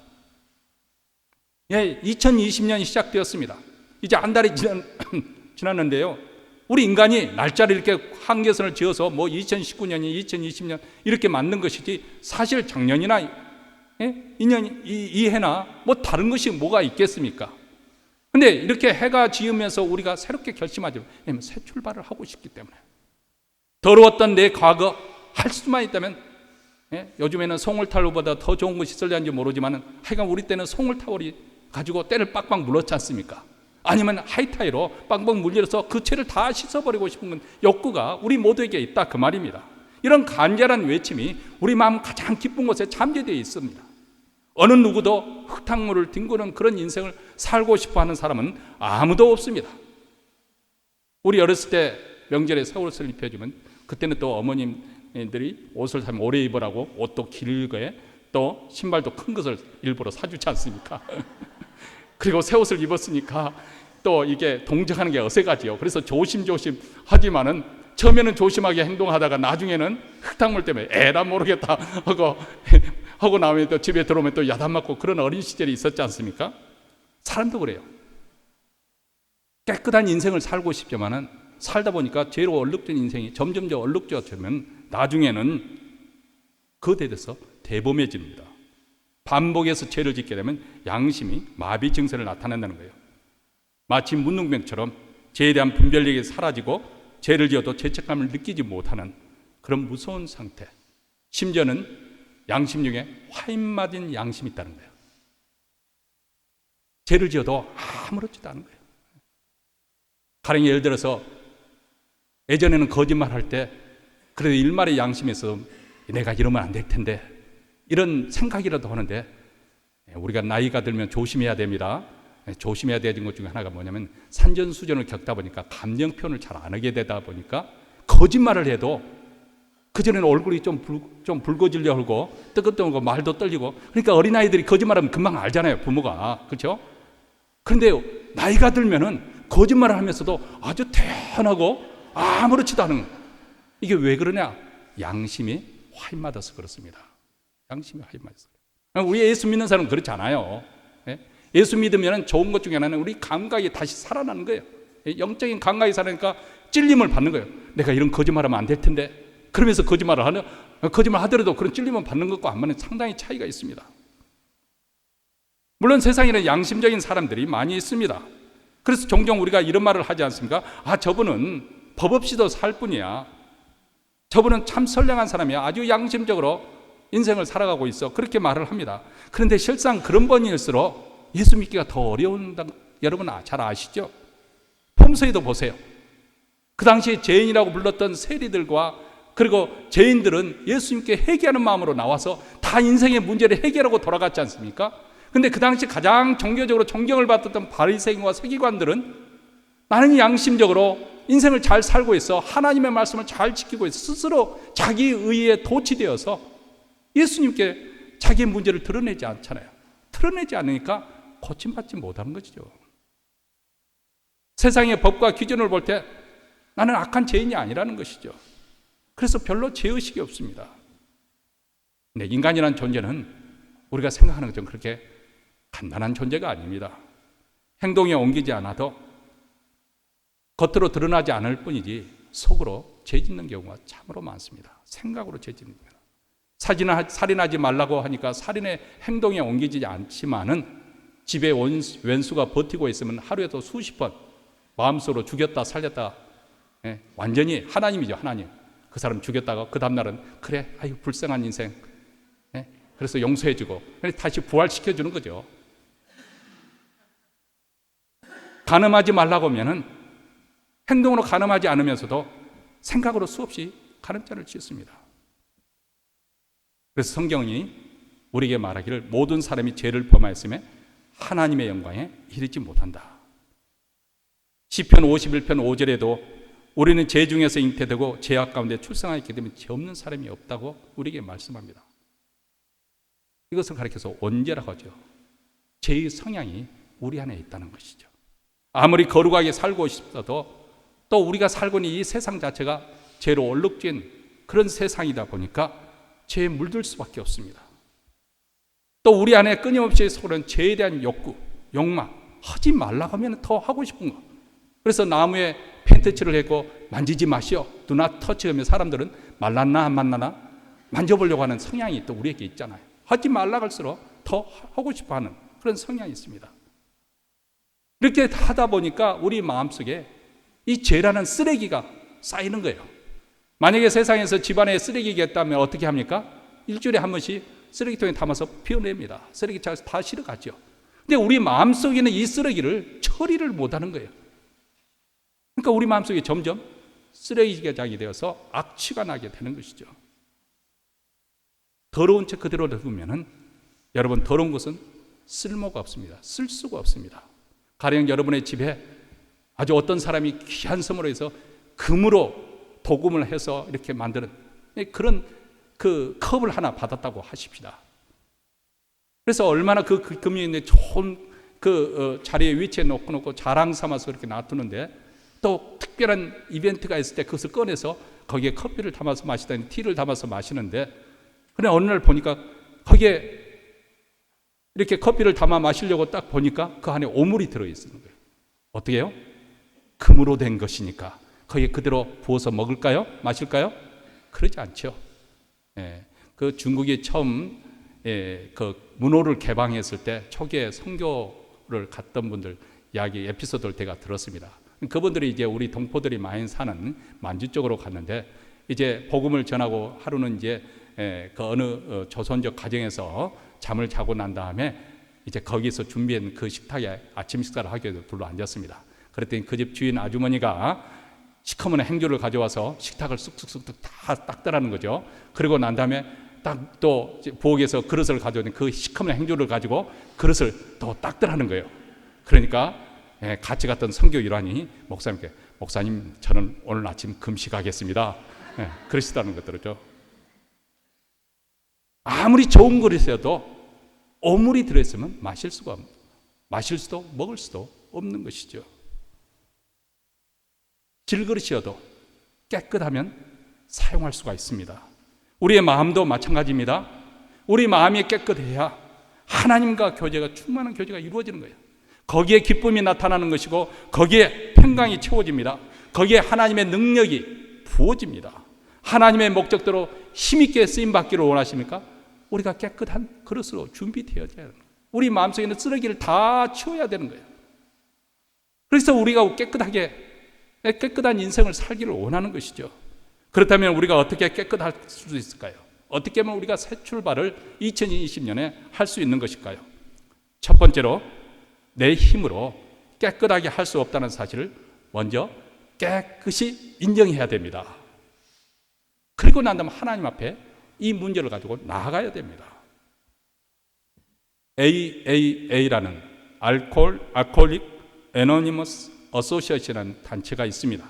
2020년이 시작되었습니다. 이제 한 달이 지났는데요. 우리 인간이 날짜를 이렇게 한계선을 지어서 뭐 2019년이 2020년 이렇게 만든 것이지 사실 작년이나 인연 이 해나 뭐 다른 것이 뭐가 있겠습니까? 근데 이렇게 해가 지으면서 우리가 새롭게 결심하죠. 왜냐하면 새 출발을 하고 싶기 때문에. 더러웠던 내 과거 할 수만 있다면, 요즘에는 송울타올보다 더 좋은 것이 있을지 모르지만 하여간 우리 때는 송울타올이 가지고 때를 빡빡 물었지 않습니까? 아니면 하이타이로 빵빵 물려서 그 죄를 다 씻어버리고 싶은 욕구가 우리 모두에게 있다, 그 말입니다. 이런 간절한 외침이 우리 마음 가장 깊은 곳에 잠재되어 있습니다. 어느 누구도 흙탕물을 뒹구는 그런 인생을 살고 싶어하는 사람은 아무도 없습니다. 우리 어렸을 때 명절에 새 옷을 입혀주면, 그때는 또 어머님들이 옷을 사면 오래 입으라고 옷도 길게, 또 신발도 큰 것을 일부러 사주지 않습니까? 그리고 새 옷을 입었으니까 또 이게 동정하는 게 어색하지요. 그래서 조심조심 하지만은 처음에는 조심하게 행동하다가 나중에는 흙탕물 때문에 에라 모르겠다 하고 나오면 또 집에 들어오면 또 야단 맞고, 그런 어린 시절이 있었지 않습니까? 사람도 그래요. 깨끗한 인생을 살고 싶지만은 살다 보니까 죄로 얼룩진 인생이 점점 더 얼룩져지면 나중에는 그것에 대해서 대범해집니다. 반복해서 죄를 짓게 되면 양심이 마비 증세를 나타낸다는 거예요. 마치 문둥병처럼 죄에 대한 분별력이 사라지고 죄를 지어도 죄책감을 느끼지 못하는 그런 무서운 상태. 심지어는 양심 중에 화인 맞은 양심이 있다는 거예요. 죄를 지어도 아무렇지도 않은 거예요. 가령 예를 들어서 예전에는 거짓말할 때 그래도 일말의 양심에서 내가 이러면 안 될 텐데 이런 생각이라도 하는데, 우리가 나이가 들면 조심해야 됩니다. 조심해야 되는 것 중에 하나가 뭐냐면, 산전수전을 겪다 보니까 감정 표현을 잘 안 하게 되다 보니까 거짓말을 해도 그전에는 얼굴이 좀 붉어지려 하고 뜨끈뜨끈하고 말도 떨리고, 그러니까 어린아이들이 거짓말하면 금방 알잖아요, 부모가. 그렇죠? 그런데 나이가 들면은 거짓말을 하면서도 아주 태연하고 아무렇지도 않은, 이게 왜 그러냐? 양심이 화인 맞아서 그렇습니다. 양심이 화인 맞아서. 우리 예수 믿는 사람은 그렇지 않아요. 예수 믿으면 좋은 것 중에 하나는 우리 감각이 다시 살아나는 거예요. 영적인 감각이 살아나니까 찔림을 받는 거예요. 내가 이런 거짓말하면 안 될 텐데, 그러면서 거짓말 하더라도 그런 찔림을 받는 것과 안 맞는 상당히 차이가 있습니다. 물론 세상에는 양심적인 사람들이 많이 있습니다. 그래서 종종 우리가 이런 말을 하지 않습니까? 저분은 법 없이도 살 뿐이야. 저분은 참 선량한 사람이야. 아주 양심적으로 인생을 살아가고 있어. 그렇게 말을 합니다. 그런데 실상 그런 분일수록 예수 믿기가 더 어려운다. 여러분 잘 아시죠? 폼서에도 보세요. 그 당시에 죄인이라고 불렀던 세리들과 그리고 죄인들은 예수님께 회개하는 마음으로 나와서 다 인생의 문제를 해결하고 돌아갔지 않습니까? 근데 그 당시 가장 종교적으로 존경을 받았던 바리새인과 서기관들은 나는 양심적으로 인생을 잘 살고 있어, 하나님의 말씀을 잘 지키고 있어, 스스로 자기 의에 도취되어서 예수님께 자기의 문제를 드러내지 않잖아요. 드러내지 않으니까 고침받지 못하는 것이죠. 세상의 법과 기준을 볼 때 나는 악한 죄인이 아니라는 것이죠. 그래서 별로 죄의식이 없습니다. 근데 인간이라는 존재는 우리가 생각하는 것처럼 그렇게 간단한 존재가 아닙니다. 행동에 옮기지 않아도 겉으로 드러나지 않을 뿐이지 속으로 죄 짓는 경우가 참으로 많습니다. 생각으로 죄 짓는 겁니다. 살인하지 말라고 하니까 살인의 행동에 옮기지 않지만은 집에 왼수가 버티고 있으면 하루에도 수십 번 마음속으로 죽였다 살렸다, 완전히 하나님이죠, 하나님. 그 사람 죽였다가 그 다음날은 그래, 아유 불쌍한 인생, 그래서 용서해주고 다시 부활시켜주는 거죠. 간음하지 말라고 하면은 행동으로 간음하지 않으면서도 생각으로 수없이 간음죄를 짓습니다. 그래서 성경이 우리에게 말하기를 모든 사람이 죄를 범하였음에 하나님의 영광에 이르지 못한다. 시편 51편 5절에도 우리는 죄 중에서 잉태되고 죄악 가운데 출생하였기 때문에 죄 없는 사람이 없다고 우리에게 말씀합니다. 이것을 가리켜서 원죄라고 하죠. 죄의 성향이 우리 안에 있다는 것이죠. 아무리 거룩하게 살고 싶어도 또 우리가 살고 있는 이 세상 자체가 죄로 얼룩진 그런 세상이다 보니까 죄에 물들 수밖에 없습니다. 또 우리 안에 끊임없이 솟는 죄에 대한 욕구, 욕망, 하지 말라고 하면 더 하고 싶은 거. 그래서 나무에 펜트칠을 했고 만지지 마시오, do not touch 하면 사람들은 말랐나 안 말랐나 만져보려고 하는 성향이 또 우리에게 있잖아요. 하지 말라 할수록 더 하고 싶어하는 그런 성향이 있습니다. 이렇게 하다 보니까 우리 마음속에 이 죄라는 쓰레기가 쌓이는 거예요. 만약에 세상에서 집안에 쓰레기가 있다면 어떻게 합니까? 일주일에 한 번씩 쓰레기통에 담아서 피워냅니다. 쓰레기차에서 다 실어가죠. 근데 우리 마음속에는 이 쓰레기를 처리를 못하는 거예요. 그러니까 우리 마음속에 점점 쓰레기장이 되어서 악취가 나게 되는 것이죠. 더러운 채 그대로 두면은 여러분, 더러운 것은 쓸모가 없습니다. 쓸 수가 없습니다. 가령 여러분의 집에 아주 어떤 사람이 귀한 선물을 해서 금으로 도금을 해서 이렇게 만드는 그런 그 컵을 하나 받았다고 하십시다. 그래서 얼마나 그 금이 있는데 좋은 자리에 위치해 놓고 자랑 삼아서 이렇게 놔두는데, 또 특별한 이벤트가 있을 때 그것을 꺼내서 거기에 커피를 담아서 마시다니 티를 담아서 마시는데, 그래 어느 날 보니까 거기에 이렇게 커피를 담아 마시려고 딱 보니까 그 안에 오물이 들어있는 거예요. 어떻게 해요? 금으로 된 것이니까 거기에 그대로 부어서 먹을까요? 마실까요? 그러지 않죠. 그 중국이 처음 그 문호를 개방했을 때 초기에 선교를 갔던 분들 이야기 에피소드를 제가 들었습니다. 그분들이 이제 우리 동포들이 많이 사는 만주 쪽으로 갔는데, 이제 복음을 전하고 하루는 이제 그 어느 조선족 가정에서 잠을 자고 난 다음에 이제 거기서 준비한 그 식탁에 아침 식사를 하기 위해서 둘러 앉았습니다. 그랬더니 그 집 주인 아주머니가 시커먼 행주를 가져와서 식탁을 쑥쑥쑥 다 닦더라는 거죠. 그리고 난 다음에 딱 또 부엌에서 그릇을 가져오는 그 시커먼 행주를 가지고 그릇을 또 닦더라는 거예요. 그러니까 같이 갔던 선교 일환이 목사님께, 목사님 저는 오늘 아침 금식하겠습니다, 그러시다는 것들이죠. 아무리 좋은 그릇이어도 오물이 들어있으면 마실 수도 먹을 수도 없는 것이죠. 질그릇이어도 깨끗하면 사용할 수가 있습니다. 우리의 마음도 마찬가지입니다. 우리 마음이 깨끗해야 하나님과 교제가, 충만한 교제가 이루어지는 거예요. 거기에 기쁨이 나타나는 것이고 거기에 평강이 채워집니다. 거기에 하나님의 능력이 부어집니다. 하나님의 목적대로 힘있게 쓰임받기를 원하십니까? 우리가 깨끗한 그릇으로 준비되어져야 합니다. 우리 마음속에 있는 쓰레기를 다 치워야 되는 거예요. 그래서 우리가 깨끗한 인생을 살기를 원하는 것이죠. 그렇다면 우리가 어떻게 깨끗할 수 있을까요? 어떻게 하면 우리가 새 출발을 2020년에 할 수 있는 것일까요? 첫 번째로, 내 힘으로 깨끗하게 할 수 없다는 사실을 먼저 깨끗이 인정해야 됩니다. 그리고 난 다음에 하나님 앞에 이 문제를 가지고 나아가야 됩니다. AAA라는 알코올릭 애노니머스 어소시에이션이라는 단체가 있습니다.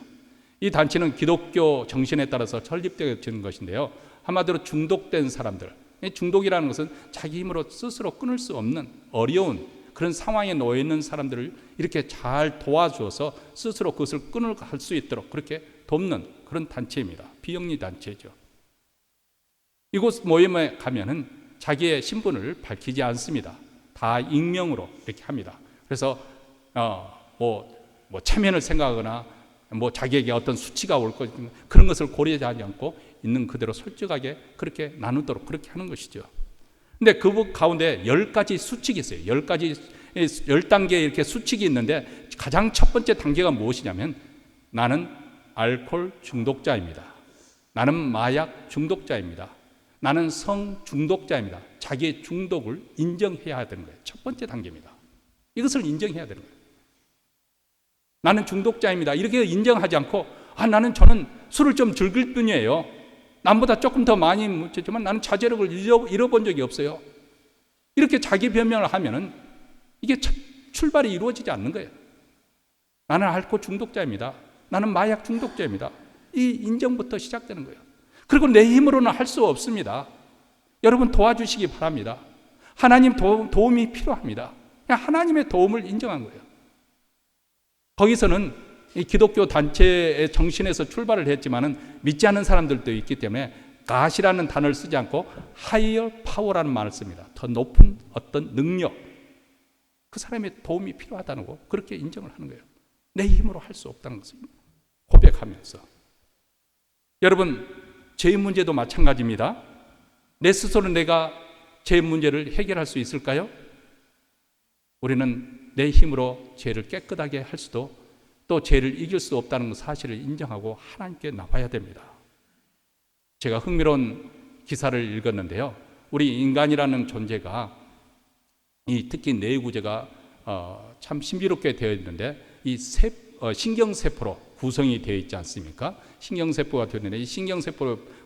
이 단체는 기독교 정신에 따라서 설립되어지는 것인데요. 한마디로 중독된 사람들, 중독이라는 것은 자기 힘으로 스스로 끊을 수 없는 어려운 그런 상황에 놓여 있는 사람들을 이렇게 잘 도와주어서 스스로 그것을 끊을 수 있도록 그렇게 돕는 그런 단체입니다. 비영리 단체죠. 이곳 모임에 가면은 자기의 신분을 밝히지 않습니다. 다 익명으로 이렇게 합니다. 그래서 체면을 생각하거나 자기에게 어떤 수치가 올 것, 그런 것을 고려하지 않고 있는 그대로 솔직하게 그렇게 나누도록 그렇게 하는 것이죠. 근데 그 가운데 10가지 수칙이 있어요. 10단계의 이렇게 수칙이 있는데, 가장 첫 번째 단계가 무엇이냐면, 나는 알코올 중독자입니다. 나는 마약 중독자입니다. 나는 성 중독자입니다. 자기의 중독을 인정해야 되는 거예요. 첫 번째 단계입니다. 이것을 인정해야 되는 거예요. 나는 중독자입니다. 이렇게 인정하지 않고, 저는 술을 좀 즐길 뿐이에요. 남보다 조금 더 많이 묻지만 나는 자제력을 잃어본 적이 없어요. 이렇게 자기 변명을 하면은 이게 출발이 이루어지지 않는 거예요. 나는 알코올 중독자입니다. 나는 마약 중독자입니다. 이 인정부터 시작되는 거예요. 그리고 내 힘으로는 할 수 없습니다. 여러분 도와주시기 바랍니다. 하나님 도움이 필요합니다. 그냥 하나님의 도움을 인정한 거예요. 거기서는 이 기독교 단체의 정신에서 출발을 했지만은 믿지 않는 사람들도 있기 때문에 God이라는 단어를 쓰지 않고 higher power라는 말을 씁니다. 더 높은 어떤 능력, 그 사람의 도움이 필요하다는 거, 그렇게 인정을 하는 거예요. 내 힘으로 할 수 없다는 것을 고백하면서. 여러분, 죄의 문제도 마찬가지입니다. 내 스스로 내가 죄 문제를 해결할 수 있을까요? 우리는 내 힘으로 죄를 깨끗하게 할 수도 또 죄를 이길 수 없다는 사실을 인정하고 하나님께 나와야 됩니다. 제가 흥미로운 기사를 읽었는데요. 우리 인간이라는 존재가 특히 뇌구조가 참 신비롭게 되어 있는데 이 신경세포로 구성이 되어 있지 않습니까? 신경세포가 되어 있는데 이 신경세포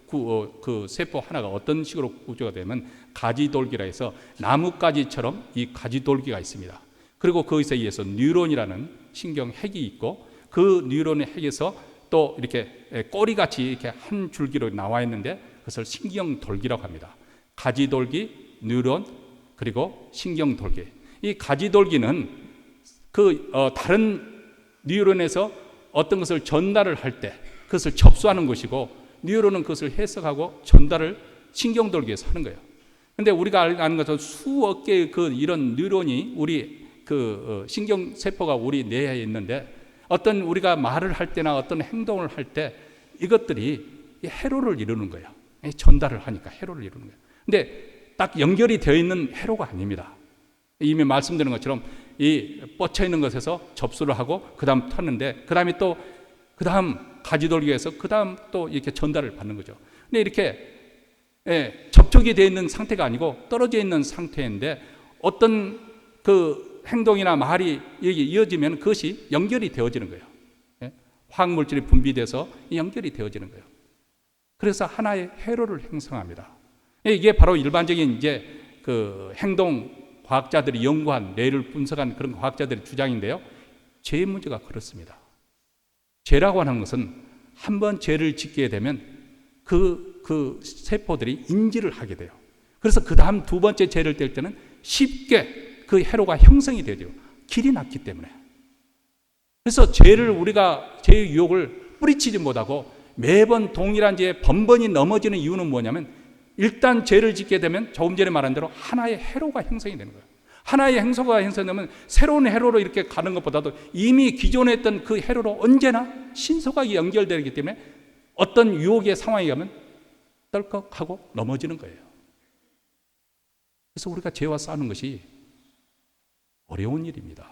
그 세포 하나가 어떤 식으로 구조가 되면 가지돌기라 해서 나뭇가지처럼 이 가지돌기가 있습니다. 그리고 거기서 의해서 뉴런이라는 신경핵이 있고 그 뉴런의 핵에서 또 이렇게 꼬리같이 이렇게 한 줄기로 나와 있는데 그것을 신경돌기라고 합니다. 가지돌기, 뉴런, 그리고 신경돌기. 이 가지돌기는 다른 뉴런에서 어떤 것을 전달을 할 때 그것을 접수하는 것이고 뉴런은 그것을 해석하고 전달을 신경돌기에서 하는 거예요. 그런데 우리가 아는 것처럼 수억 개의 이런 뉴런이 우리 신경세포가 우리 뇌에 있는데 어떤 우리가 말을 할 때나 어떤 행동을 할 때 이것들이 회로를 이루는 거예요. 전달을 하니까 회로를 이루는 거예요. 근데 딱 연결이 되어 있는 회로가 아닙니다. 이미 말씀드린 것처럼 이 뻗쳐 있는 것에서 접수를 하고 그 다음 탔는데 그 다음에 또 그 다음 가지돌기에서 그 다음 또 이렇게 전달을 받는 거죠. 근데 이렇게 접촉이 되어 있는 상태가 아니고 떨어져 있는 상태인데 어떤 그 행동이나 말이 이어지면 그것이 연결이 되어지는 거예요. 화학물질이 분비돼서 연결이 되어지는 거예요. 그래서 하나의 회로를 형성합니다. 이게 바로 일반적인 이제 그 행동 과학자들이 연구한 뇌를 분석한 그런 과학자들의 주장인데요. 죄의 문제가 그렇습니다. 죄라고 하는 것은 한번 죄를 짓게 되면 그 세포들이 인지를 하게 돼요. 그래서 그 다음 두 번째 죄를 뗄 때는 쉽게 그 회로가 형성이 되죠. 길이 났기 때문에. 그래서 우리가 죄의 유혹을 뿌리치지 못하고 매번 동일한 죄에 번번이 넘어지는 이유는 뭐냐면 일단 죄를 짓게 되면 조금 전에 말한 대로 하나의 회로가 형성이 되는 거예요. 하나의 행소가 형성되면 새로운 회로로 이렇게 가는 것보다도 이미 기존에 있던 그 회로로 언제나 신속하게 연결되기 때문에 어떤 유혹의 상황에 가면 떨컥하고 넘어지는 거예요. 그래서 우리가 죄와 싸우는 것이 어려운 일입니다.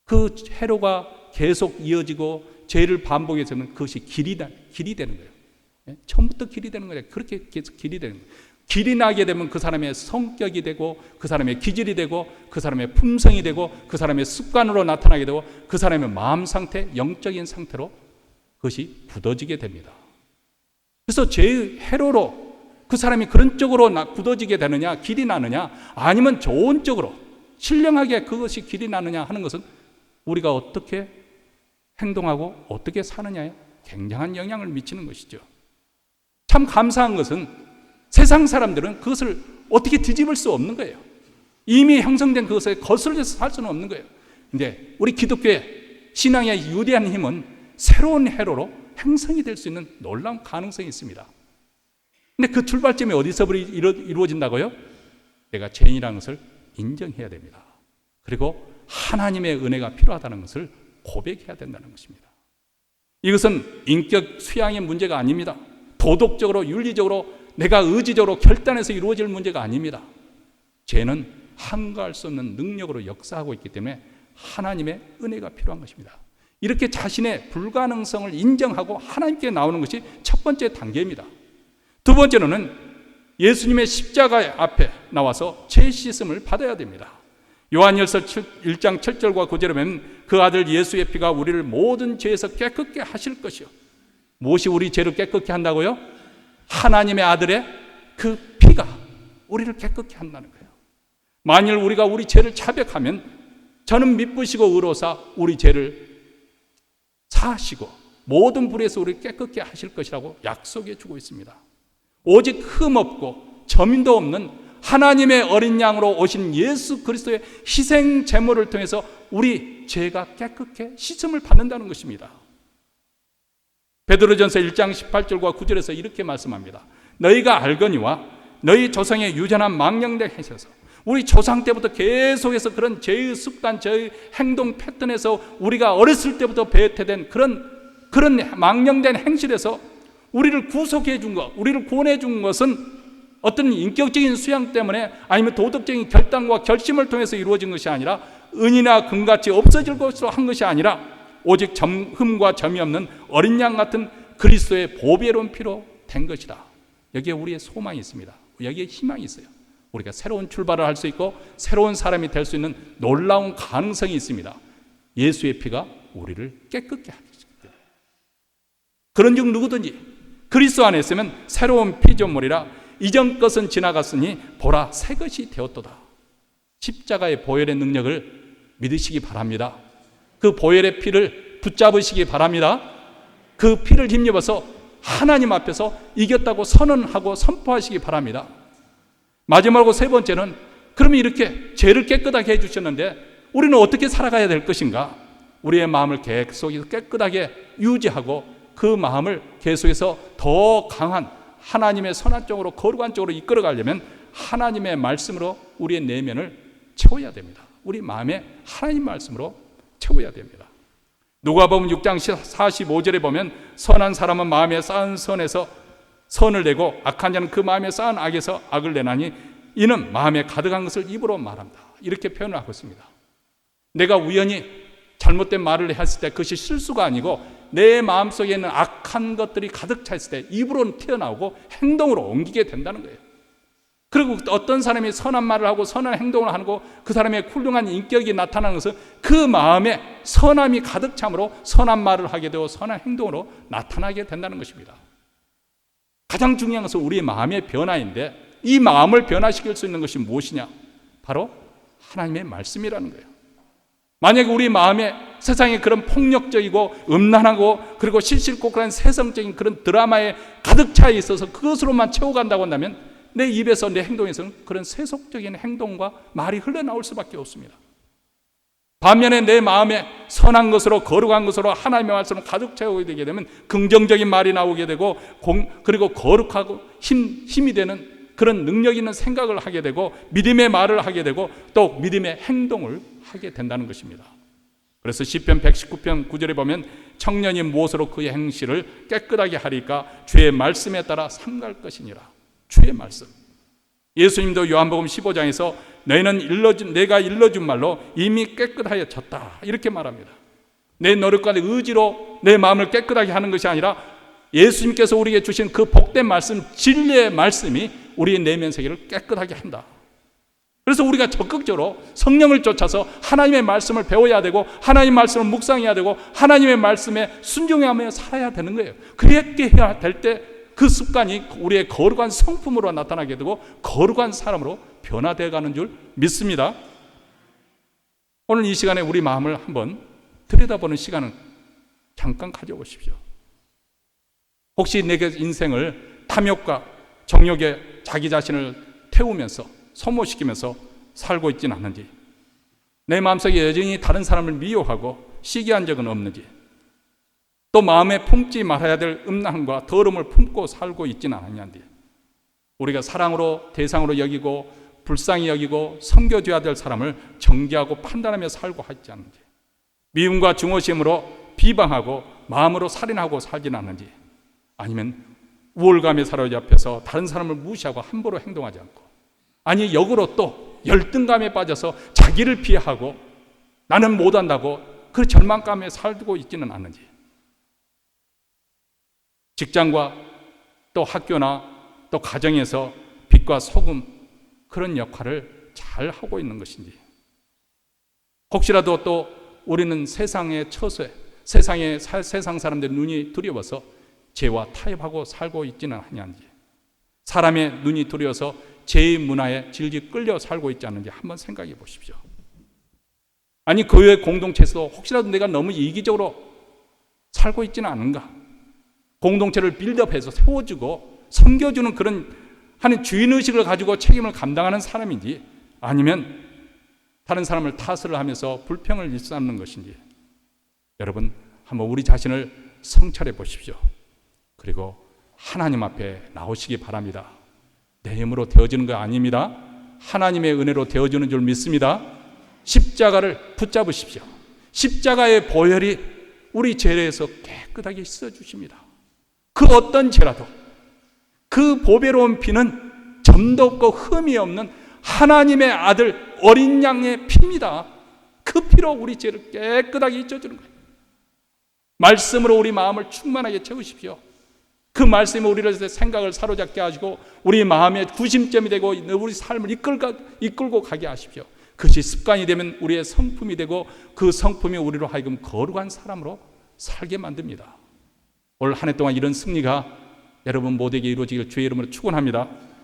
그 회로가 계속 이어지고 죄를 반복해서는 그것이 길이 되는 거예요. 처음부터 길이 되는 거예요. 그렇게 계속 길이 되는 거예요. 길이 나게 되면 그 사람의 성격이 되고 그 사람의 기질이 되고 그 사람의 품성이 되고 그 사람의 습관으로 나타나게 되고 그 사람의 마음 상태, 영적인 상태로 그것이 굳어지게 됩니다. 그래서 죄의 회로로 그 사람이 그런 쪽으로 굳어지게 되느냐, 길이 나느냐, 아니면 좋은 쪽으로 신령하게 그것이 길이 나느냐 하는 것은 우리가 어떻게 행동하고 어떻게 사느냐에 굉장한 영향을 미치는 것이죠. 참 감사한 것은 세상 사람들은 그것을 어떻게 뒤집을 수 없는 거예요. 이미 형성된 그것에 거슬려서 살 수는 없는 거예요. 근데 우리 기독교의 신앙의 유대한 힘은 새로운 회로로 형성이 될 수 있는 놀라운 가능성이 있습니다. 근데 그 출발점이 어디서 이루어진다고요? 내가 죄인이라는 것을 인정해야 됩니다. 그리고 하나님의 은혜가 필요하다는 것을 고백해야 된다는 것입니다. 이것은 인격 수양의 문제가 아닙니다. 도덕적으로 윤리적으로 내가 의지적으로 결단해서 이루어질 문제가 아닙니다. 죄는 한가할 수 없는 능력으로 역사하고 있기 때문에 하나님의 은혜가 필요한 것입니다. 이렇게 자신의 불가능성을 인정하고 하나님께 나오는 것이 첫 번째 단계입니다. 두 번째로는 예수님의 십자가 앞에 나와서 죄 씻음을 받아야 됩니다. 요한일서 1장 7절과 9절에 보면 그 아들 예수의 피가 우리를 모든 죄에서 깨끗게 하실 것이요. 무엇이 우리 죄를 깨끗게 한다고요? 하나님의 아들의 그 피가 우리를 깨끗게 한다는 거예요. 만일 우리가 우리 죄를 자백하면 저는 미쁘시고 의로사 우리 죄를 사하시고 모든 불에서 우리를 깨끗게 하실 것이라고 약속해 주고 있습니다. 오직 흠없고 점도 없는 하나님의 어린 양으로 오신 예수 그리스도의 희생 제물을 통해서 우리 죄가 깨끗게 씻음을 받는다는 것입니다. 베드로전서 1장 18절과 9절에서 이렇게 말씀합니다. 너희가 알거니와 너희 조상의 유전한 망령되게 하셔서 우리 조상 때부터 계속해서 그런 죄의 습관, 죄의 행동 패턴에서 우리가 어렸을 때부터 배태된 그런 망령된 행실에서 우리를 구속해 준 것, 우리를 구원해 준 것은 어떤 인격적인 수양 때문에 아니면 도덕적인 결단과 결심을 통해서 이루어진 것이 아니라 은이나 금같이 없어질 것으로 한 것이 아니라 오직 흠과 점이 없는 어린 양 같은 그리스도의 보배로운 피로 된 것이다. 여기에 우리의 소망이 있습니다. 여기에 희망이 있어요. 우리가 새로운 출발을 할 수 있고 새로운 사람이 될 수 있는 놀라운 가능성이 있습니다. 예수의 피가 우리를 깨끗게 하기 때문에. 그런즉 누구든지 그리스도 안에 있으면 새로운 피조물이라 이전 것은 지나갔으니 보라 새 것이 되었도다. 십자가의 보혈의 능력을 믿으시기 바랍니다. 그 보혈의 피를 붙잡으시기 바랍니다. 그 피를 힘입어서 하나님 앞에서 이겼다고 선언하고 선포하시기 바랍니다. 마지막으로 세 번째는 그러면 이렇게 죄를 깨끗하게 해주셨는데 우리는 어떻게 살아가야 될 것인가? 우리의 마음을 계속해서 깨끗하게 유지하고 그 마음을 계속해서 더 강한 하나님의 선한 쪽으로 거룩한 쪽으로 이끌어가려면 하나님의 말씀으로 우리의 내면을 채워야 됩니다. 우리 마음에 하나님 말씀으로 채워야 됩니다. 누가복음 6장 45절에 보면 선한 사람은 마음에 쌓은 선에서 선을 내고 악한 자는 그 마음에 쌓은 악에서 악을 내나니 이는 마음에 가득한 것을 입으로 말한다. 이렇게 표현을 하고 있습니다. 내가 우연히 잘못된 말을 했을 때 그것이 실수가 아니고 내 마음속에 있는 악한 것들이 가득 차 있을 때 입으로는 튀어나오고 행동으로 옮기게 된다는 거예요. 그리고 어떤 사람이 선한 말을 하고 선한 행동을 하고 그 사람의 훌륭한 인격이 나타나는 것은 그 마음에 선함이 가득 참으로 선한 말을 하게 되고 선한 행동으로 나타나게 된다는 것입니다. 가장 중요한 것은 우리의 마음의 변화인데 이 마음을 변화시킬 수 있는 것이 무엇이냐? 바로 하나님의 말씀이라는 거예요. 만약에 우리 마음에 세상에 그런 폭력적이고 음란하고 그리고 실실코크한 세상적인 그런 드라마에 가득 차 있어서 그것으로만 채워간다고 한다면 내 입에서 내 행동에서는 그런 세속적인 행동과 말이 흘러나올 수밖에 없습니다. 반면에 내 마음에 선한 것으로 거룩한 것으로 하나님의 말씀을 가득 채우게 되게 되면 긍정적인 말이 나오게 되고 그리고 거룩하고 힘이 되는 그런 능력 있는 생각을 하게 되고 믿음의 말을 하게 되고 또 믿음의 행동을 하게 된다는 것입니다. 그래서 시편 119편 9절에 보면 청년이 무엇으로 그의 행실을 깨끗하게 하리까 주의 말씀에 따라 삼갈 것이니라. 주의 말씀. 예수님도 요한복음 15장에서 너희는 내가 일러준 말로 이미 깨끗하여졌다 이렇게 말합니다. 내 노력과 내 의지로 내 마음을 깨끗하게 하는 것이 아니라 예수님께서 우리에게 주신 그 복된 말씀, 진리의 말씀이 우리의 내면 세계를 깨끗하게 한다. 그래서 우리가 적극적으로 성령을 쫓아서 하나님의 말씀을 배워야 되고 하나님의 말씀을 묵상해야 되고 하나님의 말씀에 순종하며 살아야 되는 거예요. 그렇게 해야 될 때 그 습관이 우리의 거룩한 성품으로 나타나게 되고 거룩한 사람으로 변화되어 가는 줄 믿습니다. 오늘 이 시간에 우리 마음을 한번 들여다보는 시간을 잠깐 가져보십시오. 혹시 내게 인생을 탐욕과 정욕에 자기 자신을 태우면서 소모시키면서 살고 있지는 않는지, 내 마음속에 여전히 다른 사람을 미워하고 시기한 적은 없는지, 또 마음에 품지 말아야 될 음란과 더러움을 품고 살고 있지는 않았는지, 우리가 사랑으로 대상으로 여기고 불쌍히 여기고 섬겨줘야 될 사람을 정죄하고 판단하며 살고 있지 않는지, 미움과 증오심으로 비방하고 마음으로 살인하고 살지는 않는지, 아니면 우월감에 사로잡혀서 다른 사람을 무시하고 함부로 행동하지 않고, 아니 역으로 또 열등감에 빠져서 자기를 피하고 나는 못한다고 그 절망감에 살고 있지는 않는지, 직장과 또 학교나 또 가정에서 빛과 소금 그런 역할을 잘 하고 있는 것인지, 혹시라도 또 우리는 세상의 처소에 세상 사람들의 눈이 두려워서 죄와 타협하고 살고 있지는 않는지, 사람의 눈이 두려워서 죄의 문화에 질질 끌려 살고 있지 않는지 한번 생각해 보십시오. 아니 교회 공동체에서도 혹시라도 내가 너무 이기적으로 살고 있지는 않은가? 공동체를 빌드업해서 세워주고 섬겨주는 그런 하는 주인의식을 가지고 책임을 감당하는 사람인지, 아니면 다른 사람을 탓을 하면서 불평을 일삼는 것인지, 여러분 한번 우리 자신을 성찰해 보십시오. 그리고 하나님 앞에 나오시기 바랍니다. 내 힘으로 되어지는 거 아닙니다. 하나님의 은혜로 되어지는 줄 믿습니다. 십자가를 붙잡으십시오. 십자가의 보혈이 우리 죄에서 깨끗하게 씻어주십니다. 그 어떤 죄라도 그 보배로운 피는 점도 없고 흠이 없는 하나님의 아들 어린 양의 피입니다. 그 피로 우리 죄를 깨끗하게 잊어주는 거예요. 말씀으로 우리 마음을 충만하게 채우십시오. 그 말씀이 우리를 생각을 사로잡게 하시고 우리 마음의 구심점이 되고 우리 삶을 이끌고 가게 하십시오. 그것이 습관이 되면 우리의 성품이 되고 그 성품이 우리로 하여금 거룩한 사람으로 살게 만듭니다. 올 한 해 동안 이런 승리가 여러분 모두에게 이루어지길 주의 이름으로 축원합니다.